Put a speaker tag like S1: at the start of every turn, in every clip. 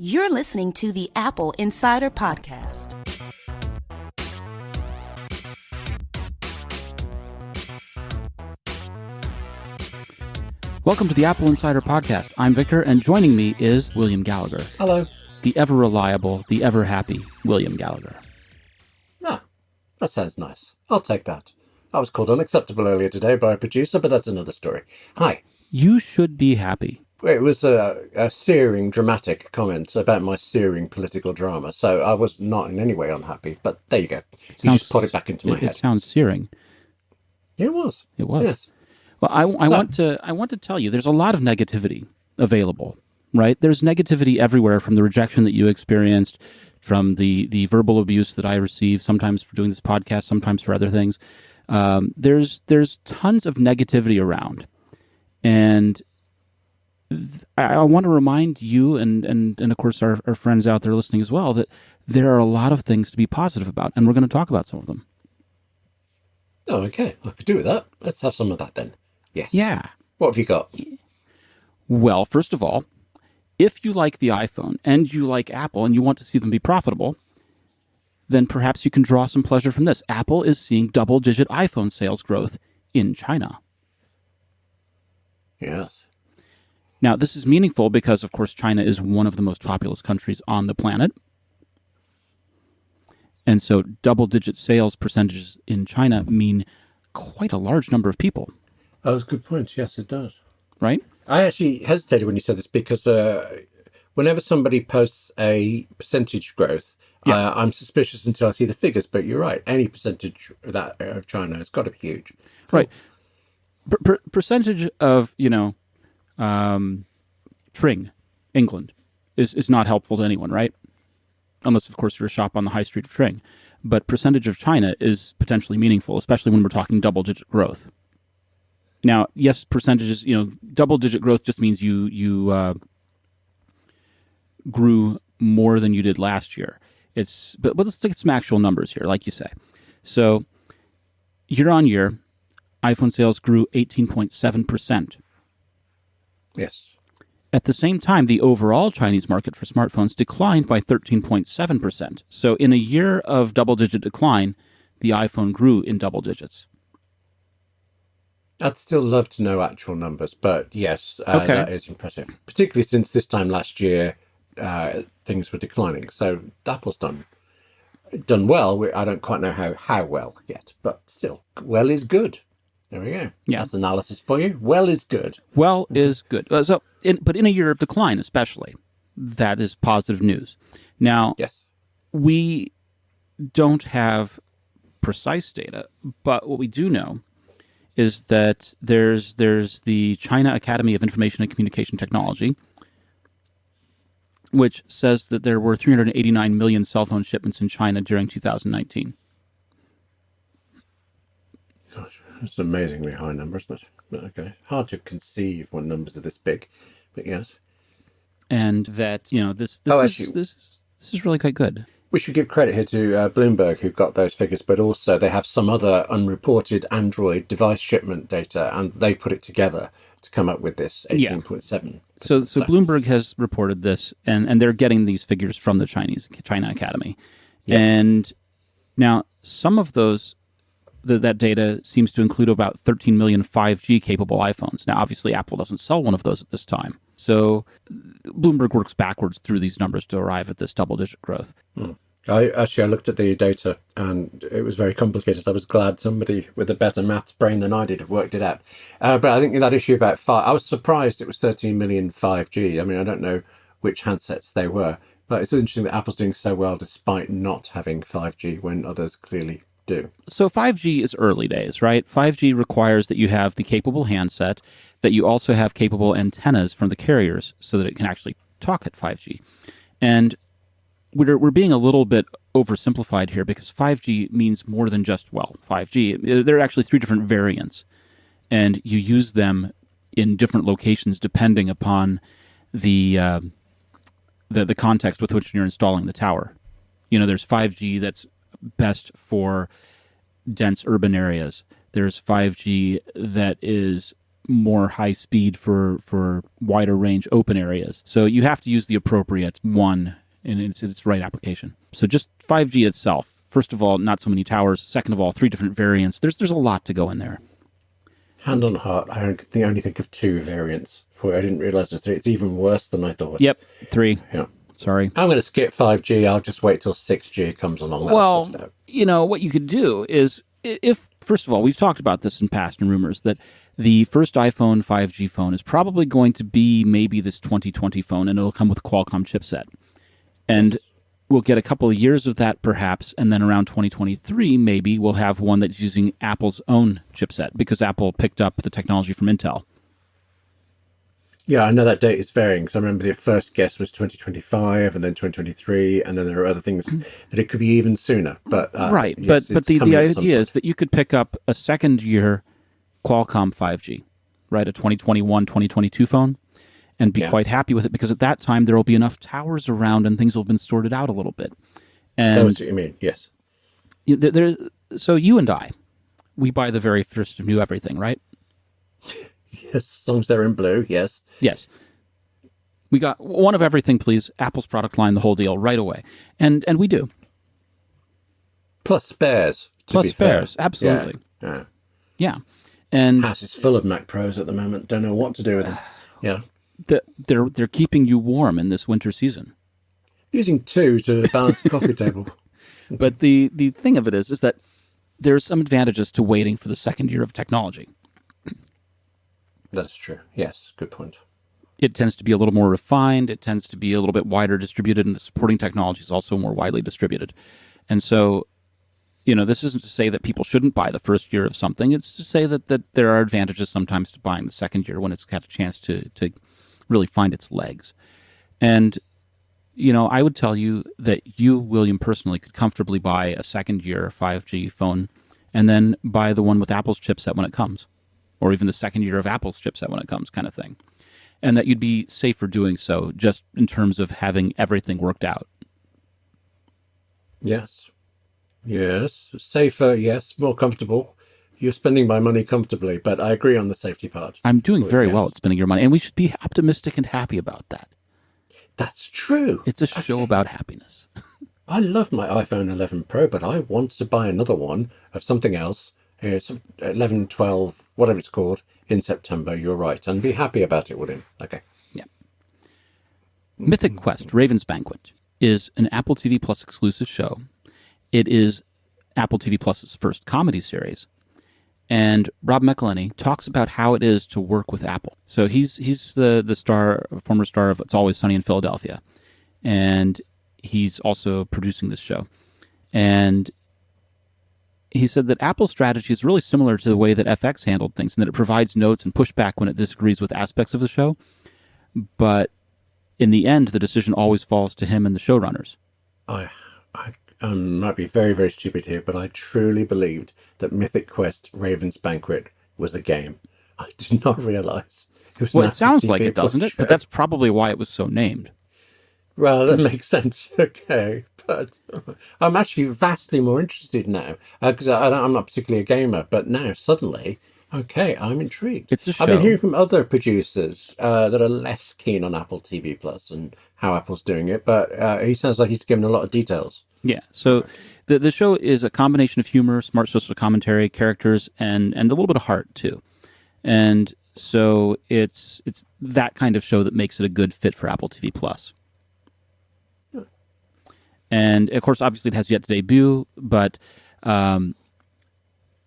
S1: You're listening to the Apple Insider Podcast.
S2: Welcome to the Apple Insider Podcast. I'm Victor, and joining me is William Gallagher.
S3: Hello.
S2: The ever-reliable, the ever-happy William Gallagher.
S3: Ah, that sounds nice. I'll take that. I was called unacceptable earlier today by a producer, but that's another story. Hi.
S2: You should be happy.
S3: It was a searing, dramatic comment about my searing political drama, so I was not in any way unhappy, but there you go. You just put it back into my head.
S2: It sounds searing.
S3: Yeah, it was.
S2: It was.
S3: Yes.
S2: Well, I want to tell you, there's a lot of negativity available, right? There's negativity everywhere, from the rejection that you experienced, from the verbal abuse that I received, sometimes for doing this podcast, sometimes for other things. There's tons of negativity around, and I want to remind you and of course our friends out there listening as well that there are a lot of things to be positive about, and we're going to talk about some of them.
S3: Oh, okay. I could do with that. Let's have some of that then. Yes.
S2: Yeah.
S3: What have you got?
S2: Well, first of all, if you like the iPhone and you like Apple and you want to see them be profitable, then perhaps you can draw some pleasure from this. Apple is seeing double-digit iPhone sales growth in China.
S3: Yes.
S2: Now, this is meaningful because, of course, China is one of the most populous countries on the planet. And so double-digit sales percentages in China mean quite a large number of people.
S3: Oh, that's a good point. Yes, it does.
S2: Right?
S3: I actually hesitated when you said this because whenever somebody posts a percentage growth, I'm suspicious until I see the figures. But you're right. Any percentage of China has got to be huge. Cool.
S2: Right. Percentage of, Tring, England, is not helpful to anyone, right? Unless, of course, you're a shop on the high street of Tring. But percentage of China is potentially meaningful, especially when we're talking double-digit growth. Now, yes, percentages, double-digit growth just means you grew more than you did last year. But let's look at some actual numbers here, like you say. So, year on year, iPhone sales grew 18.7%.
S3: Yes.
S2: At the same time, the overall Chinese market for smartphones declined by 13.7%. So in a year of double-digit decline, the iPhone grew in double digits.
S3: I'd still love to know actual numbers, but yes, that is impressive. Particularly since this time last year, things were declining. So Apple's done well. I don't quite know how well yet, but still, well is good. There we go.
S2: Yeah.
S3: That's analysis for you. Well is good.
S2: Well is good. But in a year of decline especially, that is positive news. Now,
S3: yes,
S2: we don't have precise data, but what we do know is that there's the China Academy of Information and Communication Technology, which says that there were 389 million cell phone shipments in China during 2019.
S3: Gosh. That's an amazingly high number, isn't it? But okay. Hard to conceive when numbers are this big, but yes.
S2: And that, this is really quite good.
S3: We should give credit here to Bloomberg, who've got those figures, but also they have some other unreported Android device shipment data, and they put it together to come up with this 18.7.
S2: So Bloomberg has reported this, and they're getting these figures from the China Academy. Yes. And now some of those, that data seems to include about 13 million 5G capable iPhones. Now, obviously, Apple doesn't sell one of those at this time. So Bloomberg works backwards through these numbers to arrive at this double-digit growth.
S3: I looked at the data, and it was very complicated. I was glad somebody with a better maths brain than I did had worked it out. But I think in that issue about I was surprised it was 13 million 5G. I mean, I don't know which handsets they were, but it's interesting that Apple's doing so well despite not having 5G when others clearly do.
S2: So 5G is early days, right? 5G requires that you have the capable handset, that you also have capable antennas from the carriers so that it can actually talk at 5G. And we're being a little bit oversimplified here because 5G means more than just, 5G. There are actually 3 different variants, and you use them in different locations depending upon the context with which you're installing the tower. There's 5G that's best for dense urban areas. There's 5G that is more high speed for wider range open areas. So you have to use the appropriate one in its right application. So just 5G itself, first of all, not so many towers. Second of all, 3 different variants. There's a lot to go in there.
S3: Hand on heart, I only think of 2 variants. I didn't realize there's 3. It's even worse than I thought.
S2: Yep, 3.
S3: Yeah.
S2: Sorry.
S3: I'm going to skip 5G. I'll just wait till 6G comes along.
S2: Well, what you could do is, if, first of all, we've talked about this in past and rumors, that the first iPhone 5G phone is probably going to be maybe this 2020 phone, and it'll come with a Qualcomm chipset. And we'll get a couple of years of that, perhaps, and then around 2023, maybe, we'll have one that's using Apple's own chipset, because Apple picked up the technology from Intel.
S3: Yeah, I know that date is varying, because I remember the first guess was 2025, and then 2023, and then there are other things that it could be even sooner. But
S2: right,
S3: yes,
S2: but the idea is that you could pick up a second-year Qualcomm 5G, right, a 2021, 2022 phone, and be quite happy with it, because at that time there will be enough towers around and things will have been sorted out a little bit. And
S3: that's what you mean, yes.
S2: So you and I, we buy the very first of new everything, right?
S3: Yes, as long as they're in blue, yes.
S2: Yes. We got one of everything, please. Apple's product line, the whole deal, right away. And we do.
S3: Plus spares.
S2: Plus spares, absolutely. Yeah. And
S3: house is full of Mac Pros at the moment. Don't know what to do with them. Yeah.
S2: They're keeping you warm in this winter season.
S3: Using 2 to balance the coffee table.
S2: But the thing of it is that there's some advantages to waiting for the second year of technology.
S3: That's true. Yes, good point.
S2: It tends to be a little more refined. It tends to be a little bit wider distributed, and the supporting technology is also more widely distributed. And so, this isn't to say that people shouldn't buy the first year of something. It's to say that there are advantages sometimes to buying the second year when it's got a chance to really find its legs. And, I would tell you that you, William, personally could comfortably buy a second year 5G phone and then buy the one with Apple's chipset when it comes, or even the second year of Apple's chipset when it comes, kind of thing. And that you'd be safer doing so, just in terms of having everything worked out.
S3: Yes. Safer, yes. More comfortable. You're spending my money comfortably, but I agree on the safety part.
S2: I'm doing very well at spending your money, and we should be optimistic and happy about that.
S3: That's true.
S2: It's a show about happiness.
S3: I love my iPhone 11 Pro, but I want to buy another one of something else. It's 11, 12, whatever it's called, in September. You're right. And be happy about it, William. Okay.
S2: Yeah. Mythic Quest, Raven's Banquet, is an Apple TV Plus exclusive show. It is Apple TV Plus's first comedy series. And Rob McElhenney talks about how it is to work with Apple. So he's the former star of It's Always Sunny in Philadelphia. And he's also producing this show. And he said that Apple's strategy is really similar to the way that FX handled things, and that it provides notes and pushback when it disagrees with aspects of the show. But in the end, the decision always falls to him and the showrunners.
S3: I might be very, very stupid here, but I truly believed that Mythic Quest Raven's Banquet was a game. I did not realize it was.
S2: Well, it sounds like it, doesn't it? But that's probably why it was so named.
S3: Well, that makes sense. Okay. But I'm actually vastly more interested now, because I'm not particularly a gamer, but now suddenly, okay, I'm intrigued.
S2: It's a show.
S3: I've been hearing from other producers that are less keen on Apple TV Plus and how Apple's doing it, but he sounds like he's given a lot of details.
S2: Yeah, so the show is a combination of humor, smart social commentary, characters, and a little bit of heart, too. And so it's that kind of show that makes it a good fit for Apple TV Plus. And, of course, obviously it has yet to debut, but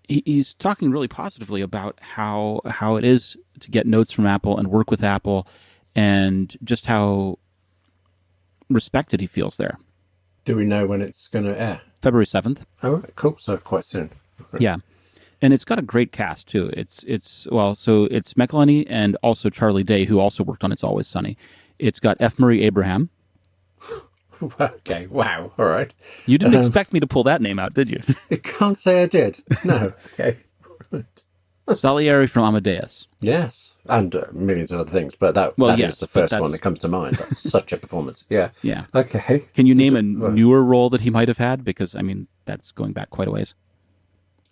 S2: he's talking really positively about how it is to get notes from Apple and work with Apple, and just how respected he feels there.
S3: Do we know when it's going to air?
S2: February 7th.
S3: Oh, right, cool. So quite soon.
S2: Yeah. And it's got a great cast, too. It's McElhenney and also Charlie Day, who also worked on It's Always Sunny. It's got F. Murray Abraham.
S3: Okay, wow, all right.
S2: You didn't expect me to pull that name out, did you?
S3: I can't say I did. No. Okay.
S2: Salieri from Amadeus.
S3: Yes, and millions of other things, but that is the first one that comes to mind. That's such a performance. Yeah.
S2: Yeah.
S3: Okay.
S2: Can you name a newer role that he might have had? Because, I mean, that's going back quite a ways.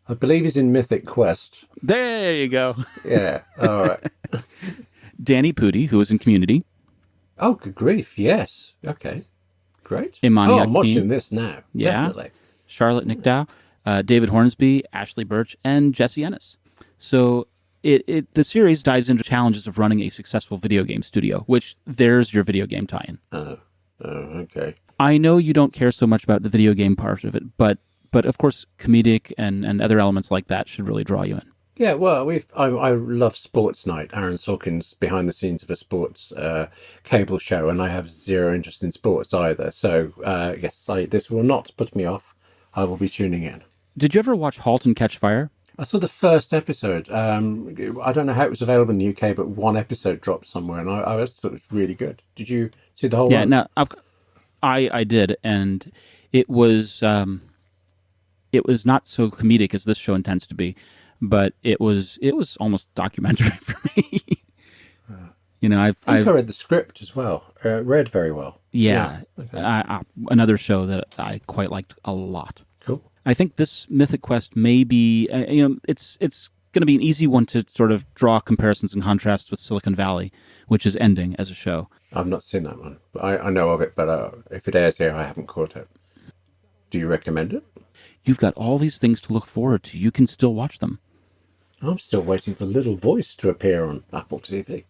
S3: I believe he's in Mythic Quest.
S2: There you go.
S3: Yeah. All right.
S2: Danny Pudi, who was in Community.
S3: Oh, good grief. Yes. Okay. Great.
S2: Imani
S3: Oh, I'm
S2: Akin.
S3: watching this now.
S2: Yeah.
S3: Definitely.
S2: Charlotte Nickdow, David Hornsby, Ashley Birch, and Jesse Ennis. So the series dives into challenges of running a successful video game studio, which there's your video game tie-in.
S3: Oh, okay.
S2: I know you don't care so much about the video game part of it, but of course, comedic and other elements like that should really draw you in.
S3: Yeah, well, I love Sports Night. Aaron Sorkin's behind the scenes of a sports cable show, and I have zero interest in sports either. So, yes, this will not put me off. I will be tuning in.
S2: Did you ever watch *Halt and Catch Fire*?
S3: I saw the first episode. I don't know how it was available in the UK, but one episode dropped somewhere, and I thought it was really good. Did you see the whole one?
S2: Yeah, no, I did, and it was not so comedic as this show intends to be, but it was almost documentary for me. I
S3: read the script as well. Read very well.
S2: Yeah,
S3: Okay.
S2: another show that I quite liked a lot.
S3: Cool.
S2: I think this Mythic Quest may be, it's going to be an easy one to sort of draw comparisons and contrasts with Silicon Valley, which is ending as a show.
S3: I've not seen that one. I know of it, but if it airs here, I haven't caught it. Do you recommend it?
S2: You've got all these things to look forward to. You can still watch them.
S3: I'm still waiting for Little Voice to appear on Apple TV.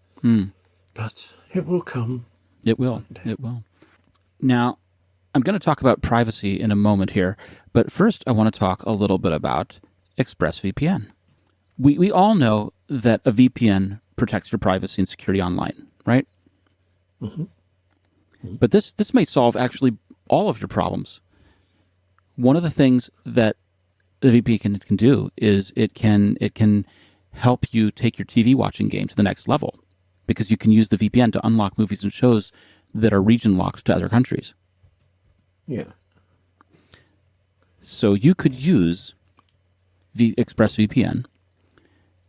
S3: But it will come.
S2: It will. It will. Now, I'm going to talk about privacy in a moment here, but first I want to talk a little bit about ExpressVPN. We all know that a VPN protects your privacy and security online, right?
S3: Mm-hmm.
S2: But this may solve actually all of your problems. One of the things that the VPN can do is it can help you take your TV watching game to the next level, because you can use the VPN to unlock movies and shows that are region locked to other countries.
S3: Yeah.
S2: So you could use the ExpressVPN,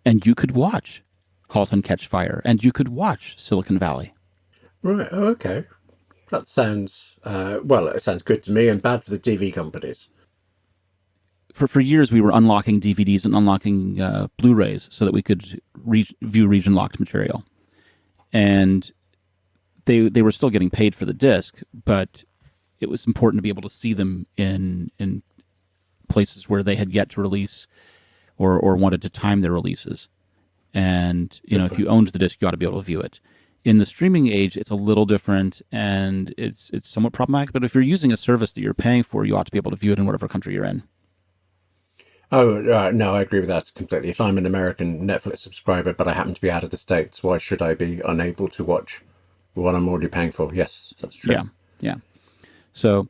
S2: and you could watch *Halt and Catch Fire*, and you could watch *Silicon Valley*.
S3: Right. Oh, okay. That sounds it sounds good to me and bad for the TV companies.
S2: For years, we were unlocking DVDs and unlocking Blu-rays so that we could view region-locked material. And they were still getting paid for the disc, but it was important to be able to see them in places where they had yet to release or wanted to time their releases. And, if you owned the disc, you ought to be able to view it. In the streaming age, it's a little different, and it's somewhat problematic. But if you're using a service that you're paying for, you ought to be able to view it in whatever country you're in.
S3: Oh, no, I agree with that completely. If I'm an American Netflix subscriber, but I happen to be out of the States, why should I be unable to watch what I'm already paying for? Yes, that's true.
S2: Yeah. So,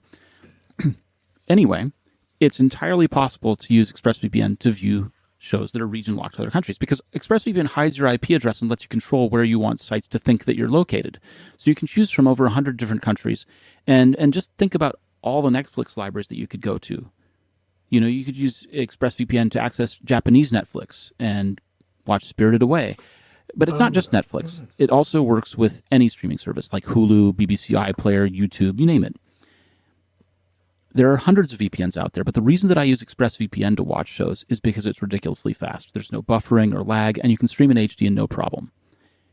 S2: anyway, it's entirely possible to use ExpressVPN to view shows that are region locked to other countries, because ExpressVPN hides your IP address and lets you control where you want sites to think that you're located. So you can choose from over 100 different countries, and just think about all the Netflix libraries that you could go to. You could use ExpressVPN to access Japanese Netflix and watch Spirited Away. But it's not just Netflix. It also works with any streaming service like Hulu, BBC iPlayer, YouTube, you name it. There are hundreds of VPNs out there, but the reason that I use ExpressVPN to watch shows is because it's ridiculously fast. There's no buffering or lag, and you can stream in HD and no problem.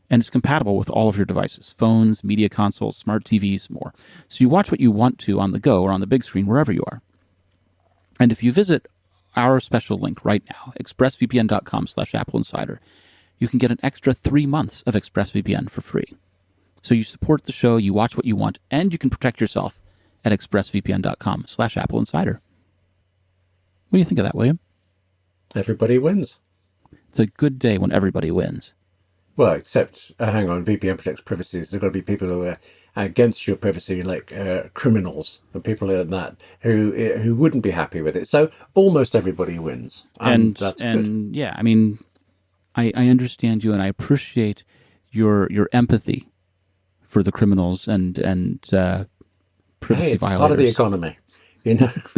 S2: And it's compatible with all of your devices, phones, media consoles, smart TVs, more. So you watch what you want to on the go or on the big screen, wherever you are. And if you visit our special link right now, expressvpn.com/AppleInsider, you can get an extra 3 months of ExpressVPN for free. So you support the show, you watch what you want, and you can protect yourself at expressvpn.com/AppleInsider. What do you think of that, William?
S3: Everybody wins.
S2: It's a good day when everybody wins.
S3: Well, except, hang on, VPN protects privacy. There's got to be people who are against your privacy, like criminals and people like that, who wouldn't be happy with it. So almost everybody wins. And that's good.
S2: Yeah, I mean, I understand you, and I appreciate your empathy for the criminals and privacy
S3: it's
S2: violators.
S3: part of the economy.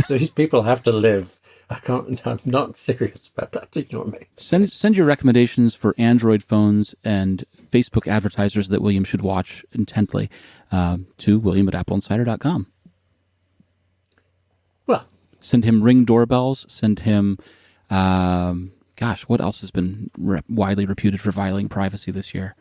S3: These people have to live. I'm not serious about that. Do you know what I mean?
S2: Send your recommendations for Android phones and Facebook advertisers that William should watch intently to william@appleinsider.com.
S3: Well,
S2: Send him Ring doorbells. Send him Gosh, what else has been widely reputed for violating privacy this year?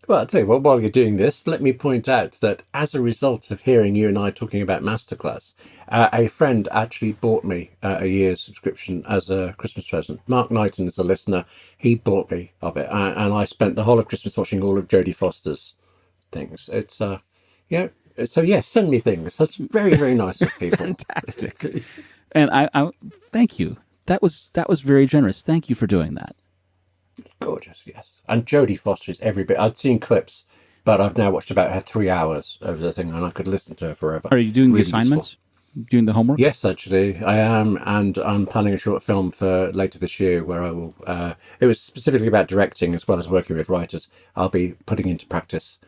S3: Well, I'll tell you what, while you're doing this, let me point out that as a result of hearing you and I talking about Masterclass, a friend actually bought me a year's subscription as a Christmas present. Mark Knighton is a listener. He bought me of it. And I spent the whole of Christmas watching all of Jodie Foster's things. It's, yeah. So, yes, send me things. That's very, very nice of people.
S2: Fantastic. And I thank you. That was very generous. Thank you for doing that.
S3: Gorgeous, yes. And Jodie Foster is every bit. I'd seen clips, but I've now watched about her 3 hours of the thing, and I could listen to her forever.
S2: Are you doing
S3: Really
S2: the assignments?
S3: useful.
S2: Doing the homework?
S3: Yes, actually, I am, and I'm planning a short film for later this year where I will. It was specifically about directing as well as working with writers. I'll be putting into practice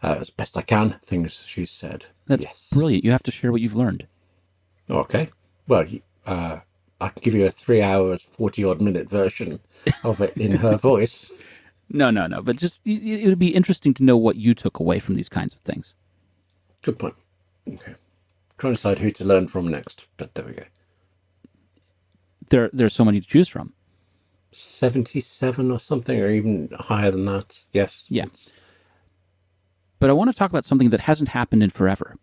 S3: as best I can things she's said.
S2: That's
S3: yes,
S2: brilliant. You have to share what you've learned.
S3: Okay. Well, I can give you a 3 hours, 40 odd minute version of it in her voice.
S2: No. But just it would be interesting to know what you took away from these kinds of things.
S3: Good point. Okay. Trying to decide who to learn from next, but there we go.
S2: There's so many to choose from.
S3: 77 or something, or even higher than that. Yes.
S2: Yeah. But I want to talk about something that hasn't happened in forever.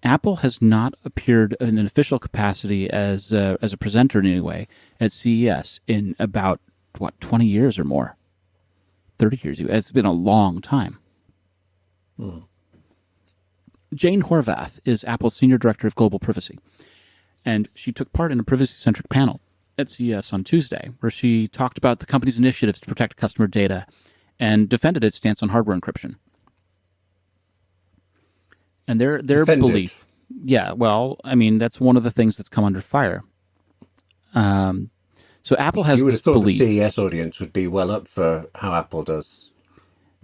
S2: Apple has not appeared in an official capacity as a presenter in any way at CES in about, 20 years or more? 30 years. It's been a long time. Jane Horvath is Apple's Senior Director of Global Privacy, and she took part in a privacy-centric panel at CES on Tuesday, where she talked about the company's initiatives to protect customer data and defended its stance on hardware encryption. And their belief, yeah, well, I mean, that's one of the things that's come under fire. So Apple has
S3: you would
S2: this
S3: have thought
S2: belief.
S3: the CES audience would be well up for how Apple does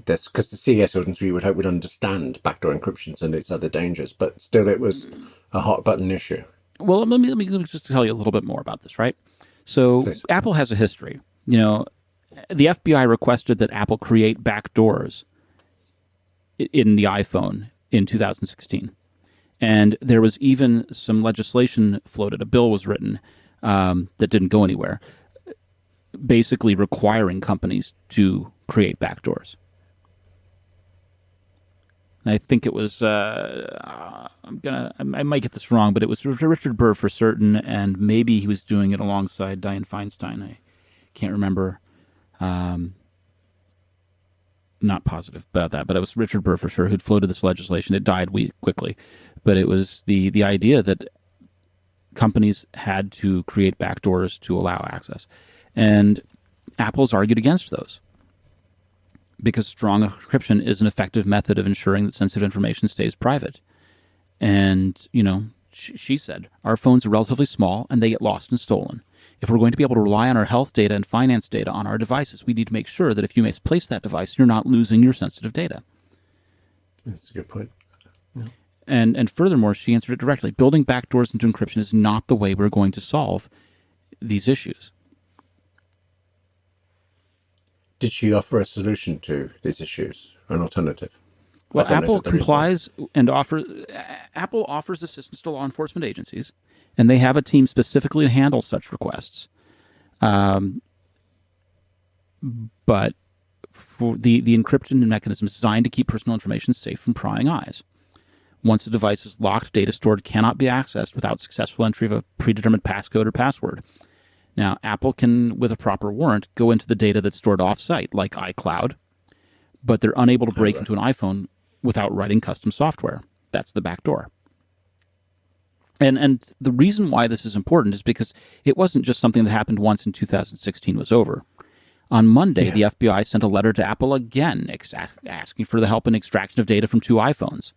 S3: this, because the CES audience we would hope would understand backdoor encryptions and its other dangers, but still it was a hot button issue.
S2: Well, let me just tell you a little bit more about this, right? So
S3: Please.
S2: Apple has a history. The FBI requested that Apple create backdoors in the iPhone in 2016. And there was even some legislation floated. A bill was written that didn't go anywhere, basically requiring companies to create backdoors. And I think it was, I might get this wrong, but it was Richard Burr for certain, and maybe he was doing it alongside Dianne Feinstein. I can't remember. Not positive about that, but it was Richard Burr for sure who'd floated this legislation. It died quickly, but it was the idea that companies had to create backdoors to allow access, and Apple's argued against those because strong encryption is an effective method of ensuring that sensitive information stays private. And she said our phones are relatively small and they get lost and stolen. If we're going to be able to rely on our health data and finance data on our devices, we need to make sure that if you misplace that device, you're not losing your sensitive data.
S3: That's a good point. Yeah.
S2: And furthermore, she answered it directly. Building backdoors into encryption is not the way we're going to solve these issues.
S3: Did she offer a solution to these issues, an alternative?
S2: Well, Apple complies and Apple offers assistance to law enforcement agencies, and they have a team specifically to handle such requests. But for the encryption mechanism is designed to keep personal information safe from prying eyes. Once the device is locked, data stored cannot be accessed without successful entry of a predetermined passcode or password. Now, Apple can, with a proper warrant, go into the data that's stored off-site, like iCloud, but they're unable to break into an iPhone without writing custom software. That's the backdoor. And the reason why this is important is because it wasn't just something that happened once in 2016 was over. On Monday, the FBI sent a letter to Apple again asking for the help in extraction of data from 2 iPhones.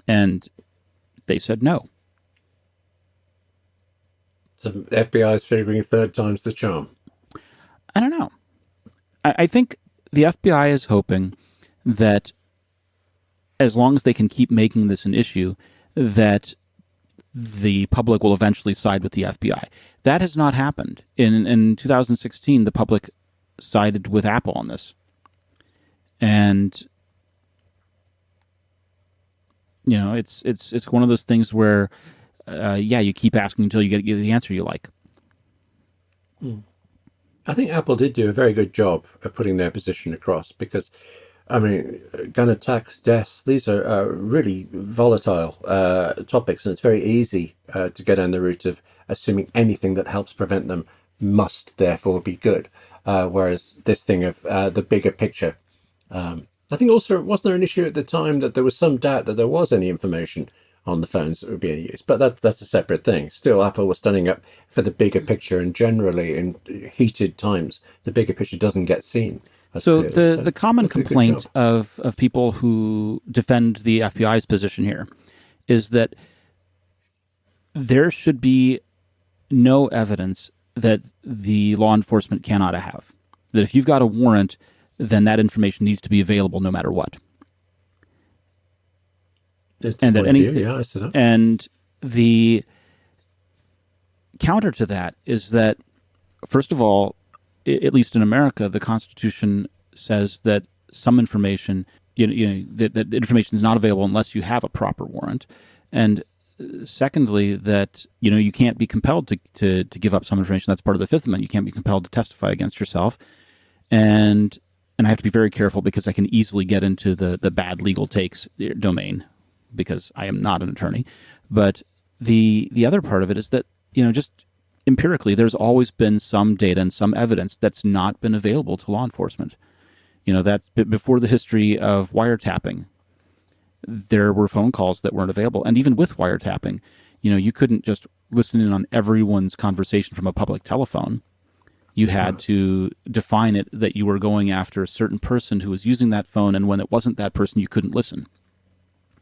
S2: And they said no.
S3: So the FBI is figuring third time's the charm.
S2: I don't know. I think the FBI is hoping that as long as they can keep making this an issue, that the public will eventually side with the FBI. That has not happened. In 2016, the public sided with Apple on this. And it's one of those things where you keep asking until you get the answer you like.
S3: I think Apple did do a very good job of putting their position across because, I mean, gun attacks, deaths, these are really volatile topics, and it's very easy to go down the route of assuming anything that helps prevent them must therefore be good. Whereas this thing of the bigger picture, I think also, wasn't there an issue at the time that there was some doubt that there was any information on the phones that were being used? But that's a separate thing. Still, Apple was standing up for the bigger picture, and generally in heated times, the bigger picture doesn't get seen.
S2: So the common complaint of people who defend the FBI's position here is that there should be no evidence that the law enforcement cannot have. That if you've got a warrant, then that information needs to be available no matter what. And that anything,
S3: yeah, I see that.
S2: And the counter to that is that, first of all, at least in America, the Constitution says that some information, that information is not available unless you have a proper warrant, and secondly, that you can't be compelled to give up some information. That's part of the Fifth Amendment. You can't be compelled to testify against yourself, and I have to be very careful because I can easily get into the bad legal takes domain because I am not an attorney. But the other part of it is that just empirically, there's always been some data and some evidence that's not been available to law enforcement. That's before the history of wiretapping. There were phone calls that weren't available. And even with wiretapping, you couldn't just listen in on everyone's conversation from a public telephone. You had to define it that you were going after a certain person who was using that phone, and when it wasn't that person, you couldn't listen.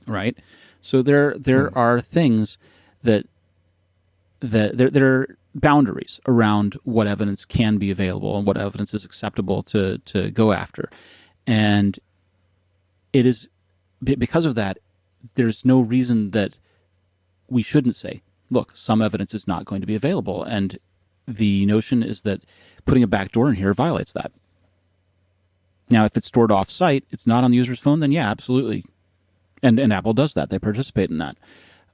S2: Right? So there are things that there are boundaries around what evidence can be available and what evidence is acceptable to go after. And it is because of that, there's no reason that we shouldn't say, look, some evidence is not going to be available. And the notion is that putting a backdoor in here violates that. Now, if it's stored off-site, it's not on the user's phone, then yeah, absolutely. And Apple does that. They participate in that.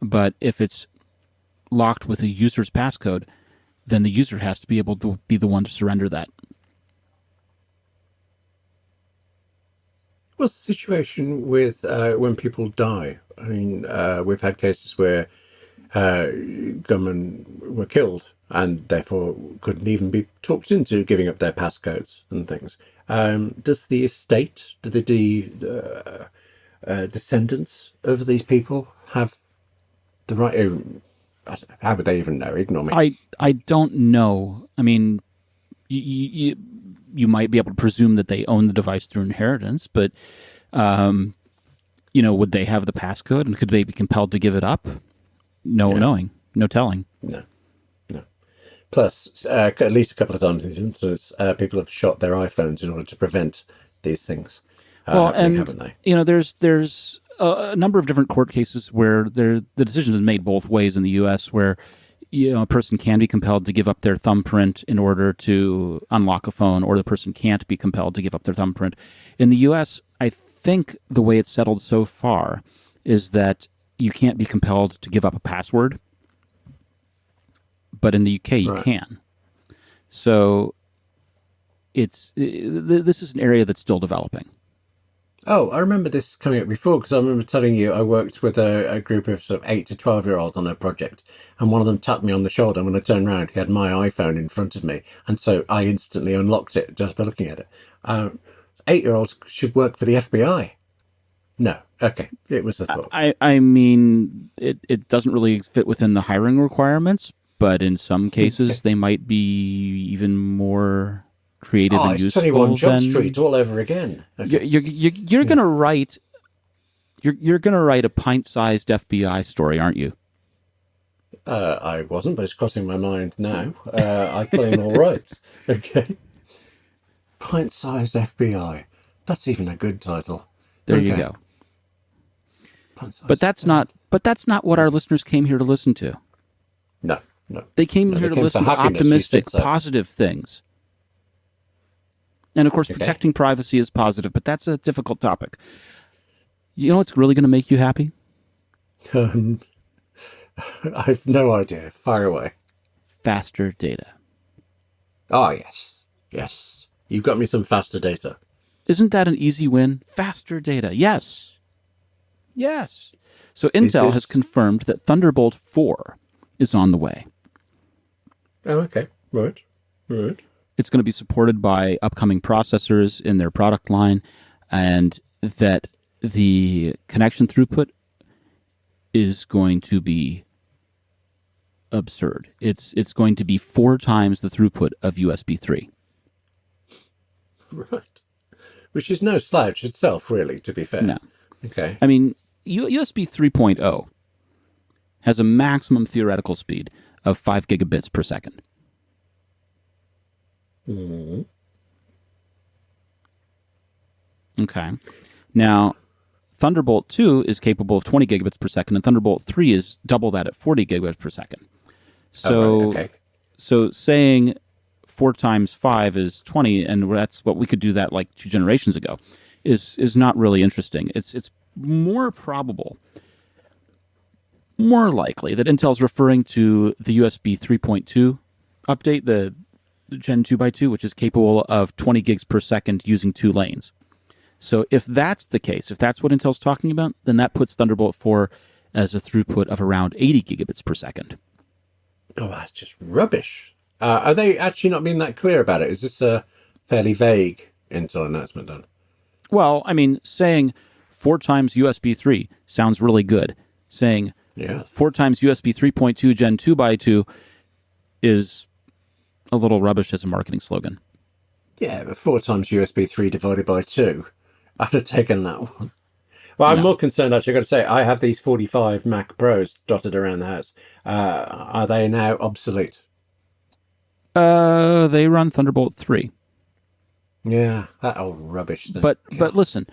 S2: But if it's locked with a user's passcode, then the user has to be able to be the one to surrender that.
S3: What's the situation with when people die? I mean, we've had cases where gunmen were killed and therefore couldn't even be talked into giving up their passcodes and things. Does the estate, do the descendants of these people have the right? How would they even know? Ignore me.
S2: I don't know. I mean, you might be able to presume that they own the device through inheritance, but would they have the passcode, and could they be compelled to give it up? No knowing, no telling.
S3: No. Plus, at least a couple of times in this instance, people have shot their iPhones in order to prevent these things happening, haven't they?
S2: There's a number of different court cases where the decision is made both ways in the U.S., where a person can be compelled to give up their thumbprint in order to unlock a phone, or the person can't be compelled to give up their thumbprint. In the U.S., I think the way it's settled so far is that you can't be compelled to give up a password, but in the UK you can. So this is an area that's still developing.
S3: Oh, I remember this coming up before, because I remember telling you I worked with a group of sort of 8 to 12-year-olds on a project, and one of them tapped me on the shoulder, and when I turned around, he had my iPhone in front of me, and so I instantly unlocked it just by looking at it. 8-year-olds should work for the FBI. No. Okay. It was a thought.
S2: I mean, it doesn't really fit within the hiring requirements, but in some cases they might be even more creative and useful.
S3: 21 Jump Street all over again. Okay.
S2: You're going to write you're going to write a pint-sized FBI story, aren't you?
S3: I wasn't, but it's crossing my mind now. I claim all rights. Okay. Pint-sized FBI. That's even a good title.
S2: There you go. But that's not what our listeners came here to listen to.
S3: No.
S2: They came here to listen to optimistic, positive things. And of course, protecting privacy is positive, but that's a difficult topic. You know what's really going to make you happy?
S3: I've no idea. Fire away.
S2: Faster data.
S3: Oh, yes. Yes. You've got me some faster data.
S2: Isn't that an easy win? Faster data. Yes. Yes. So
S3: Is
S2: Intel has
S3: this...
S2: confirmed that Thunderbolt 4 is on the way.
S3: Oh, okay. Right. Right.
S2: It's going to be supported by upcoming processors in their product line, and that the connection throughput is going to be absurd. It's going to be 4 times the throughput of USB 3.
S3: Right. Which is no slouch itself, really, to be fair.
S2: No.
S3: Okay.
S2: I mean, USB 3.0 has a maximum theoretical speed of 5 gigabits per second.
S3: Mm-hmm.
S2: Okay. Now, Thunderbolt 2 is capable of 20 gigabits per second, and Thunderbolt 3 is double that at 40 gigabits per second. So,
S3: right, okay.
S2: So saying 4 times 5 is 20, and that's what we could do that like 2 generations ago, is not really interesting. It's more probable, more likely that Intel's referring to the USB 3.2 update, the Gen 2x2, which is capable of 20 gigs per second using 2 lanes. So if that's the case, if that's what Intel's talking about, then that puts Thunderbolt 4 as a throughput of around 80 gigabits per second.
S3: Oh, that's just rubbish. Are they actually not being that clear about it? Is this a fairly vague Intel announcement then?
S2: Well, I mean, saying 4 times USB 3 sounds really good. Saying 4 times USB 3.2 Gen 2x2 is a little rubbish as a marketing slogan.
S3: Yeah, but 4 times USB 3 divided by 2. I'd have taken that one. Well, I'm more concerned, actually, I've got to say, I have these 45 Mac Pros dotted around the house. Are they now obsolete?
S2: They run Thunderbolt 3.
S3: Yeah, that old rubbish thing.
S2: But listen,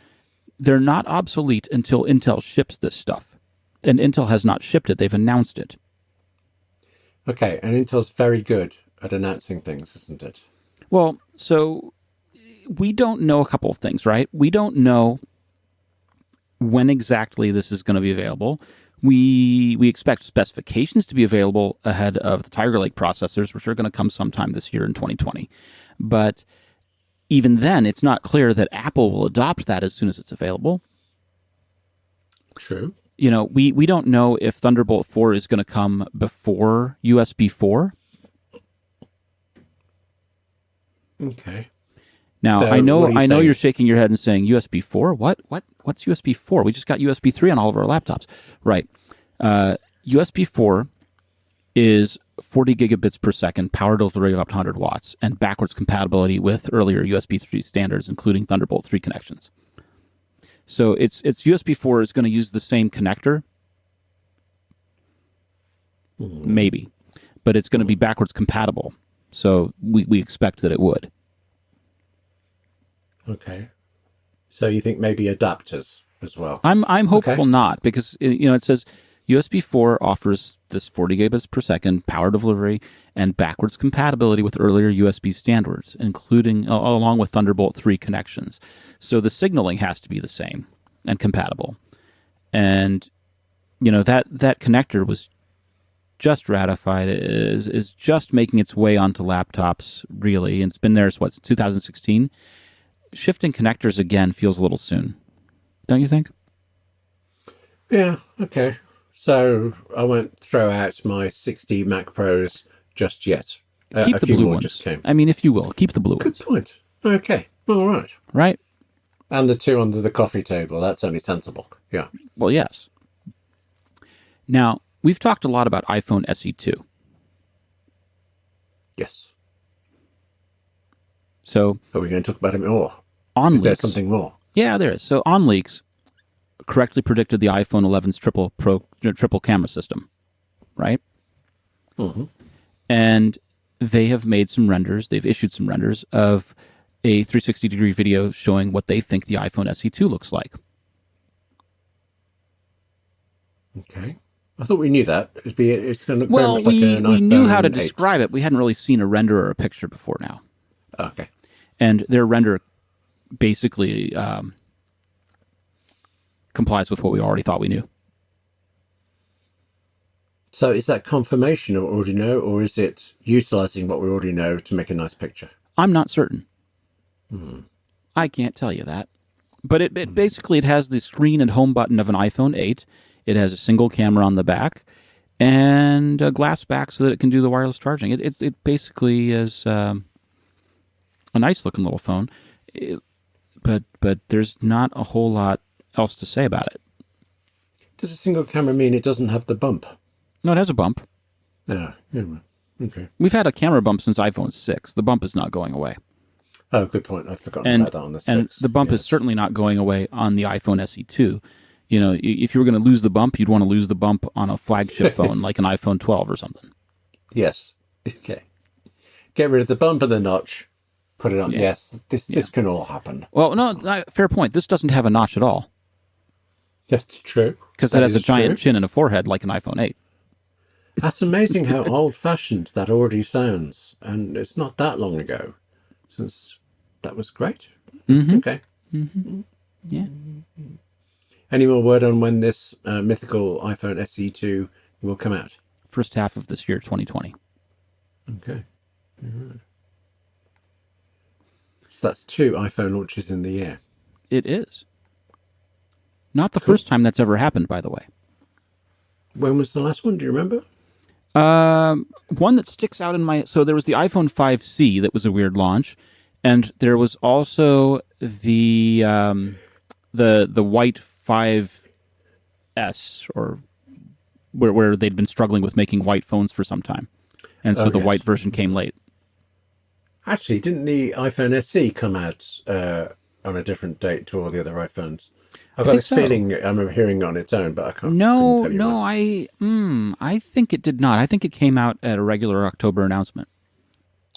S2: they're not obsolete until Intel ships this stuff. And Intel has not shipped it. They've announced it.
S3: Okay, and Intel's very good at announcing things, isn't it?
S2: Well, so we don't know a couple of things, right? We don't know when exactly this is going to be available. We expect specifications to be available ahead of the Tiger Lake processors, which are going to come sometime this year in 2020. But even then, it's not clear that Apple will adopt that as soon as it's available.
S3: True.
S2: You know, we don't know if Thunderbolt 4 is going to come before USB 4.
S3: Okay.
S2: Now,
S3: So,
S2: I know
S3: what are you saying?
S2: you're shaking your head and saying USB 4? What's USB 4? We just got USB 3 on all of our laptops. Right. USB 4 is 40 gigabits per second, power delivery of up to 100 watts, and backwards compatibility with earlier USB 3 standards, including Thunderbolt 3 connections. So it's USB 4 is going to use the same connector, maybe, but it's going to be backwards compatible. So we expect that it would.
S3: Okay. So you think maybe adapters as well?
S2: I'm hopeful
S3: Okay.
S2: not, because it says USB 4 offers this 40 gigabits per second power delivery and backwards compatibility with earlier USB standards, including along with Thunderbolt 3 connections. So the signaling has to be the same and compatible. And that connector was just ratified, is just making its way onto laptops, really. And it's been there since 2016. Shifting connectors again feels a little soon, don't you think?
S3: Yeah, okay. So I won't throw out my 60 Mac Pros just yet.
S2: Keep
S3: A
S2: the
S3: few
S2: blue
S3: more
S2: ones.
S3: just came.
S2: I mean, if you will, keep the blue
S3: Good
S2: ones.
S3: point. Okay. All right.
S2: Right?
S3: And the 2 under the coffee table. That's only sensible. Yeah.
S2: Well, yes. Now, we've talked a lot about iPhone SE2.
S3: Yes.
S2: So
S3: Are we going to talk about it more?
S2: on
S3: Is there
S2: leaks,
S3: something more?
S2: yeah, there is. So on leaks correctly predicted the iPhone 11's triple camera system, right?
S3: Mm-hmm.
S2: And they have made some renders. They've issued some renders of a 360-degree video showing what they think the iPhone SE2 looks like.
S3: Okay. I thought we knew that. It's going to look very
S2: Well,
S3: much like an
S2: we knew how to
S3: iPhone 8.
S2: describe it. We hadn't really seen a render or a picture before now.
S3: Okay.
S2: And their render basically complies with what we already thought we knew.
S3: So is that confirmation of what we already know, or is it utilizing what we already know to make a nice picture?
S2: I'm not certain. I can't tell you that. But it basically it has the screen and home button of an iPhone 8. It has a single camera on the back and a glass back so that it can do the wireless charging. It basically is a nice looking little phone, but there's not a whole lot else to say about it.
S3: Does a single camera mean it doesn't have the bump?
S2: No, it has a bump.
S3: Yeah. Okay.
S2: We've had a camera bump since iPhone 6. The bump is not going away.
S3: Oh, good point. I've forgotten about that on the 6.
S2: And the bump is certainly not going away on the iPhone SE2. You know, if you were going to lose the bump, you'd want to lose the bump on a flagship phone like an iPhone 12 or something.
S3: Yes. Okay. Get rid of the bump and the notch. Put it on.
S2: Yeah.
S3: Yes. This can all happen.
S2: Well, no, fair point. This doesn't have a notch at all
S3: That's true.
S2: because it has a giant chin and a forehead like an iPhone 8.
S3: That's amazing how old-fashioned that already sounds. And it's not that long ago since that was great. Mm-hmm. Okay.
S2: Mm-hmm. Yeah.
S3: Any more word on when this mythical iPhone SE2 will come out?
S2: First half of this year, 2020.
S3: Okay. Right. So that's 2 iPhone launches in the year.
S2: It is. Not the first time that's ever happened, by the way.
S3: When was the last one? Do you remember?
S2: One that sticks out in my... So there was the iPhone 5C that was a weird launch. And there was also the white 5S, or where they'd been struggling with making white phones for some time. And so the white version came late.
S3: Actually, didn't the iPhone SE come out on a different date to all the other iPhones? I've got this feeling I remember hearing it on its own, but I can't.
S2: No, I think it did not. I think it came out at a regular October announcement.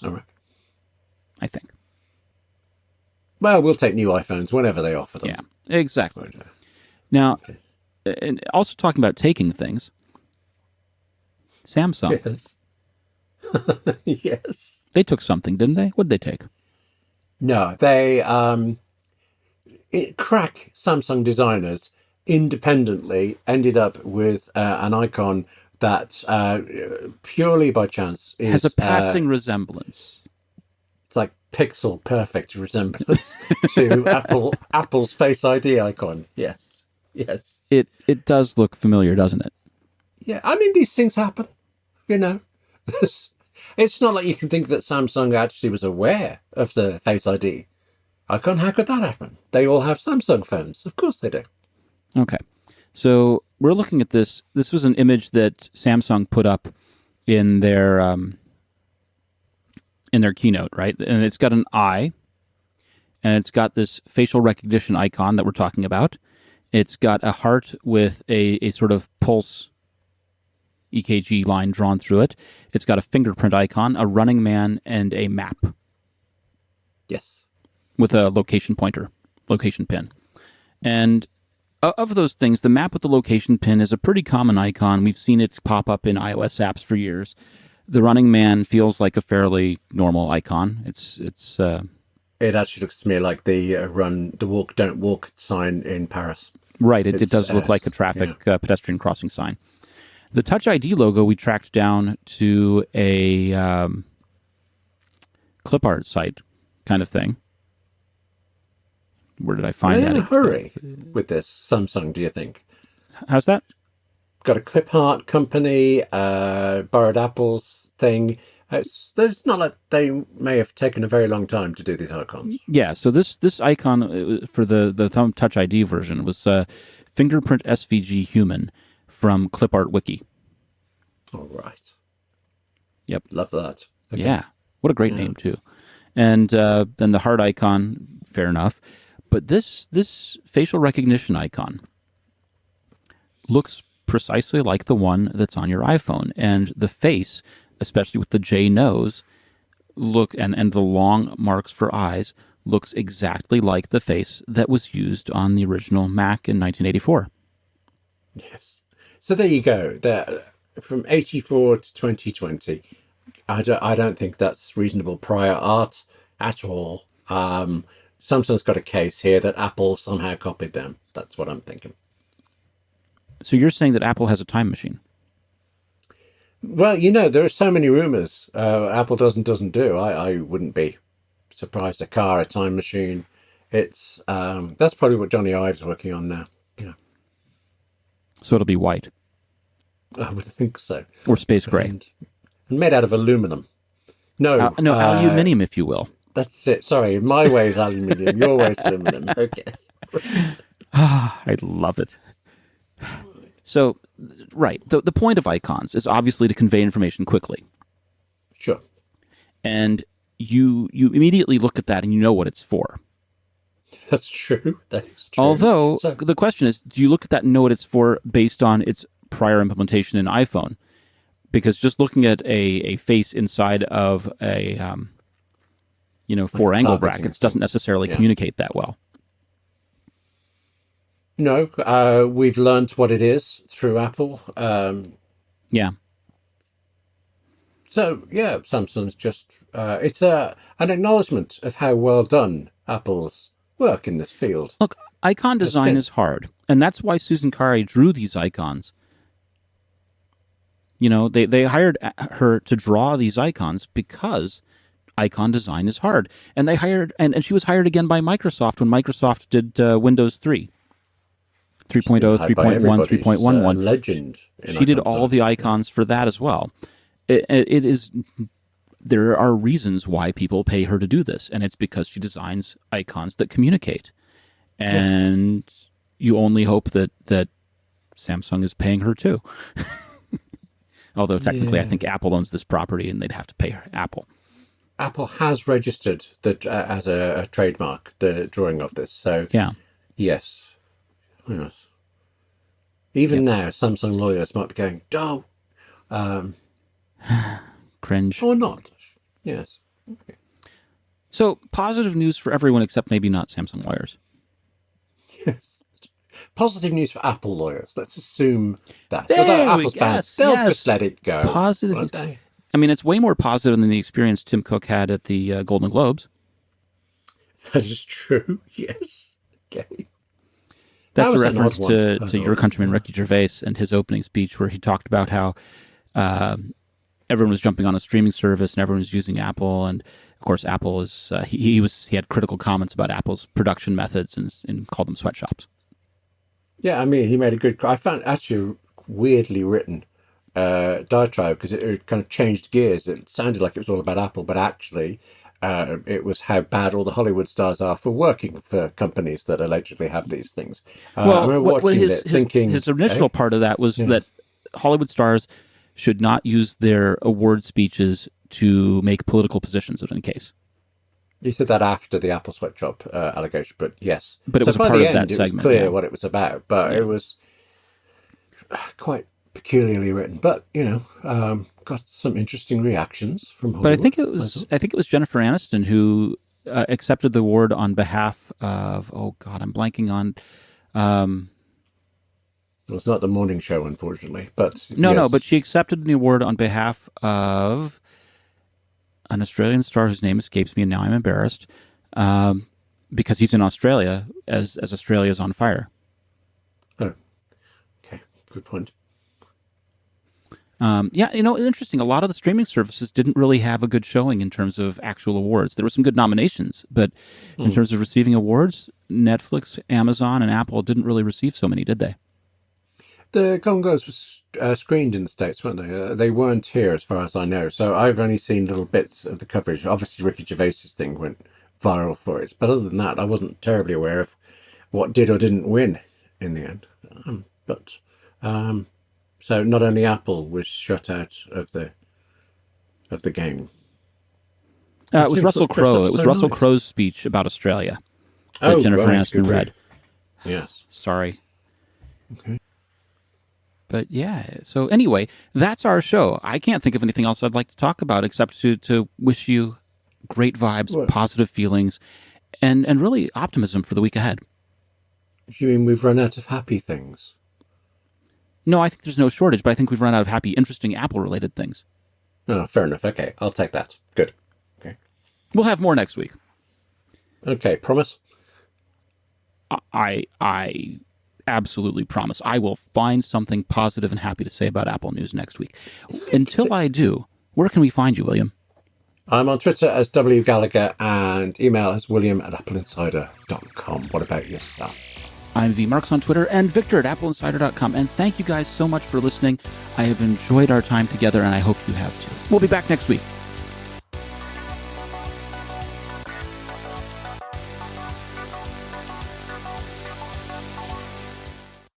S3: All right.
S2: I think.
S3: Well, we'll take new iPhones whenever they offer them.
S2: Yeah, exactly. Now, and also talking about taking things, Samsung.
S3: Yes. Yes.
S2: They took something, didn't they? What did they take?
S3: No, they crack Samsung designers independently ended up with an icon that purely by chance
S2: has a passing resemblance.
S3: It's like pixel perfect resemblance to Apple's Face ID icon. Yes. Yes.
S2: It does look familiar, doesn't it?
S3: Yeah, I mean, these things happen, you know. It's not like you can think that Samsung actually was aware of the Face ID icon. How could that happen? They all have Samsung phones. Of course they do.
S2: Okay. So we're looking at this. This was an image that Samsung put up in their keynote, right? And it's got an eye, and it's got this facial recognition icon that we're talking about. It's got a heart with a sort of pulse EKG line drawn through it. It's got a fingerprint icon, a running man, and a map.
S3: Yes.
S2: With a location pin. And of those things, the map with the location pin is a pretty common icon. We've seen it pop up in iOS apps for years. The running man feels like a fairly normal icon.
S3: It actually looks to me like the walk, don't walk sign in Paris.
S2: Right, it does look like a traffic pedestrian crossing sign. The Touch ID logo we tracked down to a clip art site kind of thing. Where did I find that?
S3: In a hurry with this Samsung, do you think?
S2: How's that?
S3: Got a clip art company, borrowed Apple's thing. It's not like they may have taken a very long time to do these icons.
S2: Yeah, so this icon for the Thumb Touch ID version was Fingerprint SVG Human from Clip Art Wiki.
S3: All right.
S2: Yep.
S3: Love that. Okay.
S2: Yeah. What a great name, too. And then the heart icon, fair enough. But this facial recognition icon looks precisely like the one that's on your iPhone. And the face, especially with the J nose, and the long marks for eyes, looks exactly like the face that was used on the original Mac in 1984.
S3: Yes. So there you go. From 84 to 2020, I don't think that's reasonable prior art at all. Samsung's got a case here that Apple somehow copied them. That's what I'm thinking.
S2: So you're saying that Apple has a time machine?
S3: Well, there are so many rumors. Apple doesn't do. I wouldn't be surprised. A car, a time machine. It's that's probably what Johnny Ive's working on now. Yeah,
S2: So it'll be white
S3: I would think so.
S2: or space gray.
S3: And made out of aluminum. No,
S2: No, aluminium, if you will.
S3: that's it. Sorry, my way is aluminium. Your way is aluminum. Okay.
S2: I love it. So, right. The point of icons is obviously to convey information quickly.
S3: Sure.
S2: And you immediately look at that and you know what it's for.
S3: That's true. That is true.
S2: Although, the question is, do you look at that and know what it's for based on its prior implementation in iPhone? Because just looking at a face inside of a, four angle brackets doesn't necessarily communicate that well.
S3: No, we've learned what it is through Apple.
S2: Yeah.
S3: So, yeah, Samsung's just, it's an acknowledgement of how well done Apple's work in this field.
S2: Look, icon design is hard. And that's why Susan Kare drew these icons. They hired her to draw these icons because icon design is hard. And they hired, and she was hired again by Microsoft when Microsoft did Windows 3. 3.0, 3.1, 3.11.
S3: Legend.
S2: She did all of the icons for that as well. It is. There are reasons why people pay her to do this, and it's because she designs icons that communicate. And you only hope that Samsung is paying her too. Although technically, I think Apple owns this property, and they'd have to pay her. Apple
S3: has registered that as a trademark the drawing of this. So yes. Even now, Samsung lawyers might be going, "Oh,
S2: cringe,"
S3: or not. Yes. Okay.
S2: So positive news for everyone except maybe not Samsung lawyers.
S3: Yes. Positive news for Apple lawyers. Let's assume that.
S2: There
S3: Apple's banned, they'll just let it go.
S2: Positive.
S3: Won't they?
S2: I mean, it's way more positive than the experience Tim Cook had at the Golden Globes.
S3: That is true. Yes. Okay.
S2: That's a reference to your countryman Ricky Gervais and his opening speech, where he talked about how everyone was jumping on a streaming service and everyone was using Apple, and of course, Apple is he had critical comments about Apple's production methods and called them sweatshops.
S3: Yeah, I mean, he made a good. I found actually weirdly written diatribe because it kind of changed gears. It sounded like it was all about Apple, but actually, it was how bad all the Hollywood stars are for working for companies that allegedly have these things. I remember watching it, thinking
S2: his initial part of that was that Hollywood stars should not use their award speeches to make political positions in any case.
S3: He said that after the Apple sweatshop allegation, but yes.
S2: But it was a part of that segment.
S3: It was clear what it was about, but it was quite peculiarly written. But got some interesting reactions from Hollywood.
S2: But I think it was Jennifer Aniston who accepted the award on behalf of. Oh God, I'm blanking on.
S3: Well, it's not the morning show, unfortunately. But
S2: no, but she accepted the award on behalf of an Australian star whose name escapes me, and now I'm embarrassed, because he's in Australia as Australia's on fire.
S3: Oh, okay, good point.
S2: Interesting. A lot of the streaming services didn't really have a good showing in terms of actual awards. There were some good nominations, but in terms of receiving awards, Netflix, Amazon, and Apple didn't really receive so many, did they?
S3: The Golden Globes was screened in the States, weren't they? They weren't here, as far as I know. So I've only seen little bits of the coverage. Obviously, Ricky Gervais's thing went viral for it. But other than that, I wasn't terribly aware of what did or didn't win in the end. So not only Apple was shut out of the game.
S2: It was Russell Crowe. It was Russell Crowe's speech about Australia that Jennifer Aniston read.
S3: Yes.
S2: Sorry.
S3: Okay.
S2: But yeah, so anyway, that's our show. I can't think of anything else I'd like to talk about except to wish you great vibes, positive feelings, and really optimism for the week ahead.
S3: You mean we've run out of happy things?
S2: No, I think there's no shortage, but I think we've run out of happy, interesting Apple-related things.
S3: Oh, fair enough. Okay, I'll take that. Good. Okay.
S2: We'll have more next week.
S3: Okay, promise?
S2: I absolutely promise I will find something positive and happy to say about Apple News next week. Until I do, where can we find you, William?
S3: I'm on Twitter as W Gallagher and email as william@appleinsider.com. What about yourself?
S2: I'm VMarks on Twitter and Victor at AppleInsider.com. And thank you guys so much for listening. I have enjoyed our time together, and I hope you have too. We'll be back next week.